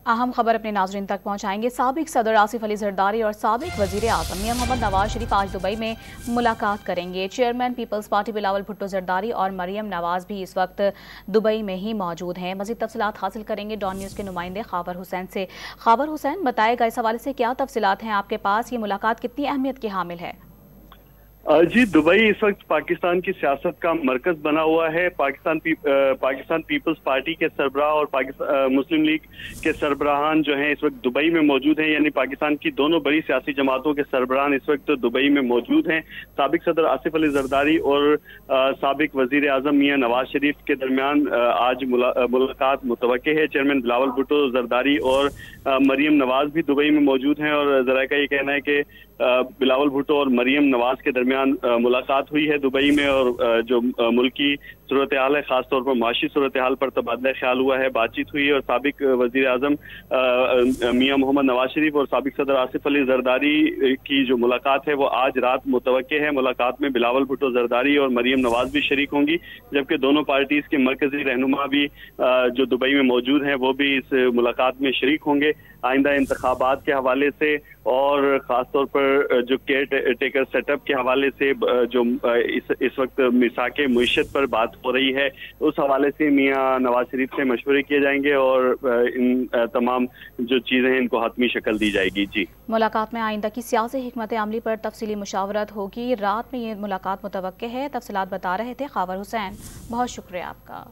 अहम खबर अपने नाज़रीन तक पहुंचाएंगे। साबिक सदर आसिफ अली जरदारी और साबिक वजीर आज़म मियां मोहम्मद नवाज शरीफ आज दुबई में मुलाकात करेंगे। चेयरमैन पीपल्स पार्टी बिलावल भुट्टो जरदारी और मरियम नवाज भी इस वक्त दुबई में ही मौजूद हैं। मज़ीद तफसीलात हासिल करेंगे डॉन न्यूज़ के नुमाइंदे खावर हुसैन से। खावर हुसैन, बताएगा इस हवाले से क्या तफसीलात हैं आपके पास, ये मुलाकात कितनी अहमियत की हामिल है? जी, दुबई इस वक्त पाकिस्तान की सियासत का मरकज बना हुआ है। पाकिस्तान पीपल्स पार्टी के सरबराह और मुस्लिम लीग के सरबराहान जो हैं इस वक्त दुबई में मौजूद हैं, यानी पाकिस्तान की दोनों बड़ी सियासी जमातों के सरबराहान इस वक्त दुबई में मौजूद हैं। साबिक सदर आसिफ अली जरदारी और साबिक वजीर आजम मियां नवाज शरीफ के दरमियान आज मुलाकात मुतवक्के है। चेयरमैन बिलावल भुट्टो जरदारी और मरियम नवाज भी दुबई में मौजूद हैं और जरा का ये कहना है कि बिलावल भुट्टो और मरियम नवाज के दरमियान मुलाकात हुई है दुबई में और जो मुल्की सूरत हाल है, खासतौर पर माशी सूरत हाल पर तबादला ख्याल हुआ है, बातचीत हुई है। और साबिक वजीर आजम मियां मोहम्मद नवाज शरीफ और साबिक सदर आसिफ अली जरदारी की जो मुलाकात है वो आज रात मुतवक्के है। मुलाकात में बिलावल भुट्टो जरदारी और मरियम नवाज भी शरीक होंगी, जबकि दोनों पार्टीज के मरकजी रहनुमा भी जो दुबई में मौजूद हैं वो भी इस मुलाकात में शरीक होंगे। आइंदा इंतखाबात के हवाले से और ख़ासतौर पर जो केयर टेकर सेटअप के हवाले से जो इस वक्त मिसाक मुईशत पर बात हो रही है, उस हवाले से मियां नवाज शरीफ से मशवरे किए जाएंगे और इन तमाम जो चीज़ें हैं इनको हतमी शक्ल दी जाएगी। जी, मुलाकात में आइंदा की सियासी हिकमत अमली पर तफसीली मुशावरत होगी। रात में ये मुलाकात मुतवक्के है। तफसीलात बता रहे थे खावर हुसैन, बहुत शुक्रिया आपका।